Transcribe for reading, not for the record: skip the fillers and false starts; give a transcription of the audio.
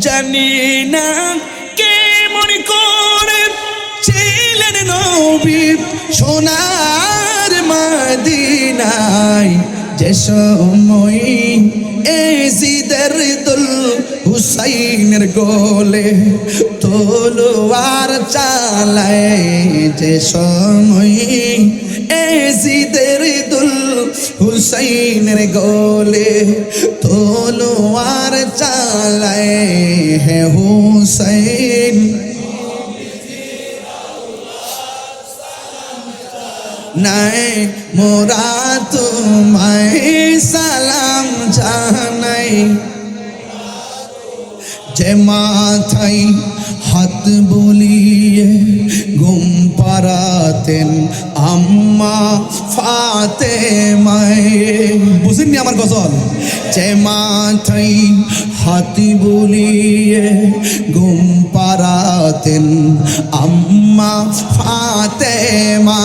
জানি না কে মনে করে ছিলেন নবী সোনার মদিনায় যে সময় এজিদের দুল হুসাইনের গোলে তলোয়ার চালায় যে সময় এজিদের দুল হুসাইনের গোলে তলোয়ার চালায় হে হুসাইন নাই মোরা তোমায় সালাম জানাই যে মাথায় হাত বুলিয়ে ঘুম পাড়াতেন আম্মা ফাতেমায় বুঝেননি আমার গজল যে মাথায় হাত বুলিয়ে ঘুম পাড়াতেন আম্মা ফাতেমা